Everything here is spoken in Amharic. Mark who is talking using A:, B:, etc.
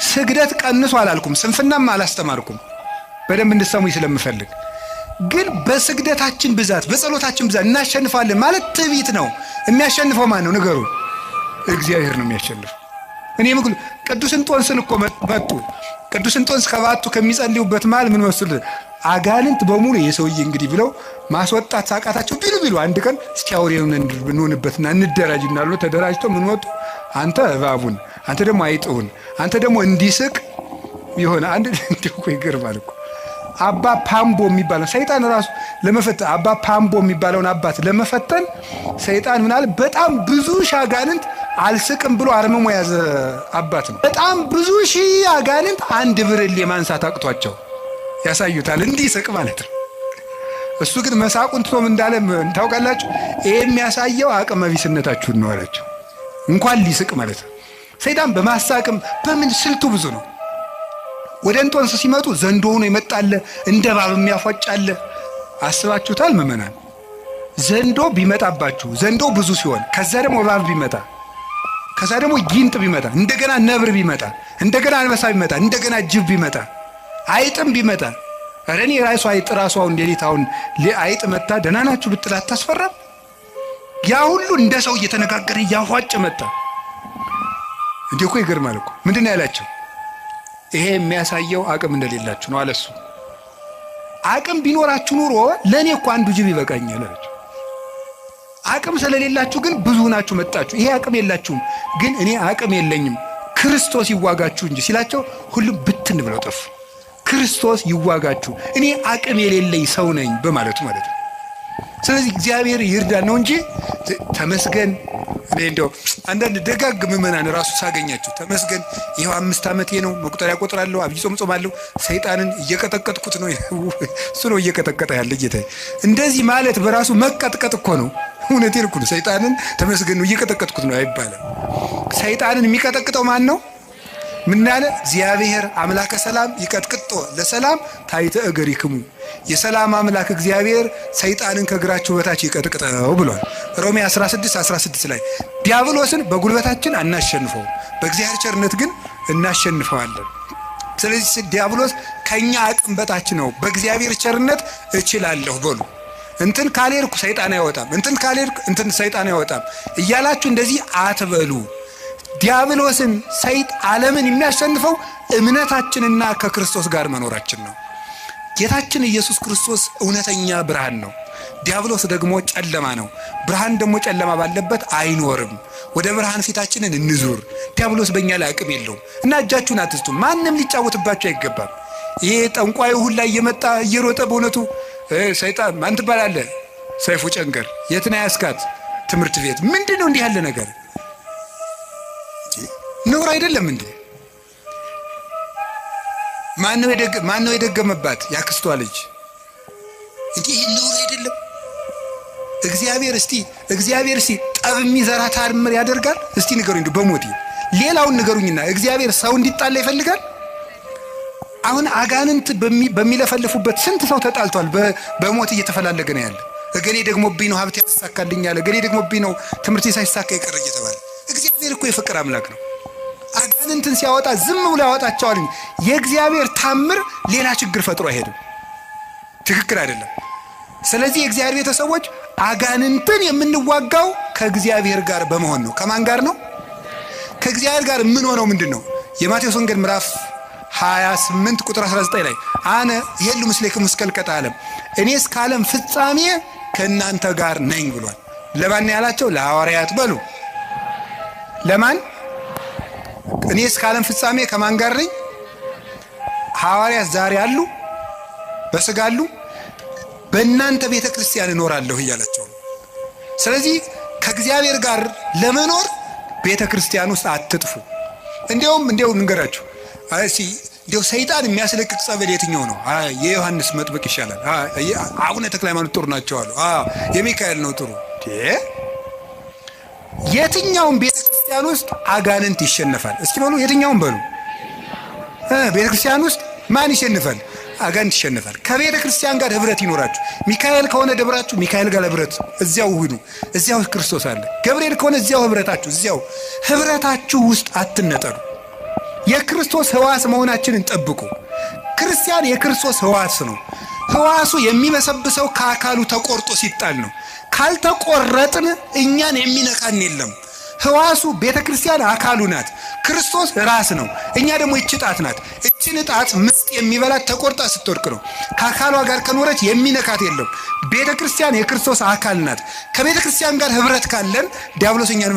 A: ስግደት ቀንሱ አላልኩም፣ ስንፍናም አላስተማርኩም። በደንብ እንድትሰሙኝ ስለምፈልግ ግን በስግደታችን ብዛት በጸሎታችን ብዛት እናሸንፋለን ማለት ትዕቢት ነው። የሚያሸንፈው ማን ነው? ንገሩ። እግዚአብሔር ነው የሚያሸንፈው። እኔ ምክሉ ቅዱስ እንጦንስን እኮ መጡ። ቅዱስ እንጦንስ ከባቱ ከሚጸልዩበት መሃል ምን መስሉ አጋንንት በሙሉ የሰውዬ እንግዲህ ብለው ማስወጣት ሳቃታቸው ቢሉ አንድ ቀን እስኪ አውሬውን እንሆንበትና እንደራጅና ብሎ ተደራጅተው ምን ወጡ? አንተ እባቡን፣ አንተ ደግሞ አይጥውን፣ አንተ ደግሞ እንዲስቅ ይሆነ አንድ እንደው ይገርማል እኮ አባ ፓምቦ የሚባለው ሰይጣን ራሱ ለመፈተን አባ ፓምቦ የሚባለውን አባት ለመፈተን ሰይጣን ምናል በጣም ብዙ ሺህ አጋንንት አልስቅም ብሎ አርምሞ ያዘ አባት ነው። በጣም ብዙ ሺህ አጋንንት አንድ ብርሌ ማንሳት አቅቷቸው ያሳዩታል እንዲስቅ ማለት ነው። እሱ ግን መሳቁን ትቶም እንዳለ ታውቃላችሁ። ይሄ የሚያሳየው አቅመ ቢስነታችሁን ነው አላቸው። እንኳን ሊስቅ ማለት ነው። ሰይጣን በማሳቅም በምን ስልቱ ብዙ ነው። ወደ እንጦንስ ሲመጡ ዘንዶ ሆኖ ይመጣል፣ እንደ እባብ የሚያፏጫል። አስባችሁታል ምእመናን? ዘንዶ ቢመጣባችሁ ዘንዶ ብዙ ሲሆን ከዛ ደግሞ እባብ ቢመጣ ከዛ ደግሞ ጊንጥ ቢመጣ እንደገና ነብር ቢመጣ እንደገና አንበሳ ቢመጣ እንደገና ጅብ ቢመጣ አይጥም ቢመጣ አረኔ ራሱ አይጥ ራሱ አሁን ሌሊታውን አይጥ መጣ ደህና ናችሁ ብትል አታስፈራም? ያ ሁሉ እንደ ሰው እየተነጋገረ ያፏጭ መጣ። እንዴ እኮ ይገርማል እኮ። ምንድነው ያላቸው? ይሄ የሚያሳየው አቅም እንደሌላችሁ ነው አለሱ። አቅም ቢኖራችሁ ኑሮ ለኔ እኮ አንዱ ጅብ ይበቃኛል አላቸው። አቅም ስለሌላችሁ ግን ብዙ ናችሁ መጣችሁ። ይሄ አቅም የላችሁም፣ ግን እኔ አቅም የለኝም ክርስቶስ ይዋጋችሁ እንጂ ሲላቸው ሁሉም ብትን ብለው ጠፉ። ክርስቶስ ይዋጋችሁ እኔ አቅም የሌለኝ ሰው ነኝ በማለቱ ማለት ነው። ስለዚህ እግዚአብሔር ይርዳን ነው እንጂ ተመስገን። እኔ እንደው አንዳንድ ደጋግ ምእመናን ራሱ ሳገኛችሁ ተመስገን ይሄው 5 ዓመቴ ነው መቁጠሪያ ቆጥራለሁ፣ አብይ ጾም ጾማለሁ፣ ሰይጣንን እየቀጠቀጥኩት ነው። እሱ ነው እየቀጠቀጠ ያለ ጌታዬ። እንደዚህ ማለት በራሱ መቀጥቀጥ እኮ ነው። እውነቴን እኮ ነው። ሰይጣንን ተመስገን ነው እየቀጠቀጥኩት ነው አይባልም። ሰይጣንን የሚቀጠቅጠው ማን ነው? ምን አለ? እግዚአብሔር አምላከ ሰላም ይቀጥቅጦ ለሰላም ታይተ እገሪክሙ። የሰላም አምላክ እግዚአብሔር ሰይጣንን ከእግራችሁ በታች ይቀጥቅጠው ብሏል። ሮሜ 16:16 ላይ ዲያብሎስን በጉልበታችን አናሸንፈው፣ በእግዚአብሔር ቸርነት ግን እናሸንፈዋለን። ስለዚህ ዲያብሎስ ከኛ አቅም በታች ነው፣ በእግዚአብሔር ቸርነት እችላለሁ በሉ። እንትን ካልሄድኩ ሰይጣን አይወጣም፣ እንትን ካልሄድኩ እንትን ሰይጣን አይወጣም እያላችሁ እንደዚህ አትበሉ። ዲያብሎስን ዓለምን የሚያሸንፈው እምነታችንና ከክርስቶስ ጋር መኖራችን ነው። ጌታችን ኢየሱስ ክርስቶስ እውነተኛ ብርሃን ነው። ዲያብሎስ ደግሞ ጨለማ ነው። ብርሃን ደግሞ ጨለማ ባለበት አይኖርም። ወደ ብርሃን ፊታችንን እንዙር። ዲያብሎስ በእኛ ላይ አቅም የለውም እና እጃችሁን አትስጡ። ማንም ሊጫወትባችሁ አይገባም። ይሄ ጠንቋዩ ሁላ እየመጣ እየሮጠ በእውነቱ ሰይጣን ማን ትባላለህ? ሰይፉ ጨንገር የትና ያስካት ትምህርት ቤት ምንድን ነው እንዲህ ያለ ነገር? ነውር አይደለም እንዴ? ማነው የደገመባት? ያክስቷ ልጅ እንዴ? ይሄ ነውር አይደለም? እግዚአብሔር እስቲ ጠብ የሚዘራ ታምር ያደርጋል? እስቲ ንገሩኝ በሞቴ ሌላውን ንገሩኝና እግዚአብሔር ሰው እንዲጣላ ይፈልጋል? አሁን አጋንንት በሚለፈልፉበት ስንት ሰው ተጣልቷል። በሞት እየተፈላለገ ነው ያለ። እገሌ ደግሞ ብኝ ነው ሀብት ያሳካልኛል፣ እገሌ ደግሞ ብኝ ነው ትምህርት ሳይሳካ ይቀር እየተባለ። እግዚአብሔር እኮ የፍቅር አምላክ ነው። አጋንንትን ሲያወጣ ዝም ብሎ ያወጣቸዋል። የእግዚአብሔር ታምር ሌላ ችግር ፈጥሮ አይሄድም። ትክክል አይደለም። ስለዚህ የእግዚአብሔር ቤተሰቦች አጋንንትን የምንዋጋው ከእግዚአብሔር ጋር በመሆን ነው። ከማን ጋር ነው? ከእግዚአብሔር ጋር ምን ሆነው ምንድን ነው? የማቴዎስ ወንጌል ምዕራፍ 28 ቁጥር 19 ላይ አነ ይሄሉ ምስሌክሙ እስከ ልቀት ዓለም፣ እኔ እስከ ዓለም ፍጻሜ ከእናንተ ጋር ነኝ ብሏል። ለማን ያላቸው? ለሐዋርያት በሉ። ለማን? እኔ እስከ ዓለም ፍጻሜ ከማን ጋር ነኝ? ሐዋርያት ዛሬ አሉ፣ በስጋ አሉ፣ በእናንተ ቤተ ክርስቲያን እኖራለሁ እያላቸው ነው። ስለዚህ ከእግዚአብሔር ጋር ለመኖር ቤተ ክርስቲያን ውስጥ አትጥፉ። እንዲያውም ንገራችሁ እንዲያው ሰይጣን የሚያስለቅቅ ጸበል የትኛው ነው? የዮሐንስ መጥምቅ ይሻላል። አቡነ ተክለ ሃይማኖት ጥሩ ናቸው አሉ። የሚካኤል ነው ጥሩ። የትኛውም ቤተ ክርስቲያን ውስጥ አጋንንት ይሸነፋል? እስኪ በሉ የትኛውም በሉ። ቤተ ክርስቲያን ውስጥ ማን ይሸነፋል? አጋንንት ይሸነፋል። ከቤተ ክርስቲያን ጋር ህብረት ይኖራችሁ። ሚካኤል ከሆነ ደብራችሁ ሚካኤል ጋር ህብረት፣ እዚያው ሁኑ። እዚያው ክርስቶስ አለ። ገብርኤል ከሆነ እዚያው ህብረታችሁ፣ እዚያው ህብረታችሁ ውስጥ አትነጠሉ። የክርስቶስ ሕዋስ መሆናችንን ጠብቁ። ክርስቲያን የክርስቶስ ሕዋስ ነው። ሕዋሱ የሚበሰብሰው ከአካሉ ተቆርጦ ሲጣል ነው። ካልተቆረጥን እኛን የሚነካን የለም። ሕዋሱ ቤተ ክርስቲያን አካሉ ናት። ክርስቶስ ራስ ነው። እኛ ደግሞ ይህች ጣት ናት። እችን ጣት ምስጥ የሚበላት ተቆርጣ ስትወድቅ ነው። ከአካሏ ጋር ከኖረች የሚነካት የለም። ቤተ ክርስቲያን የክርስቶስ አካል ናት። ከቤተ ክርስቲያን ጋር ህብረት ካለን ዲያብሎስ እኛን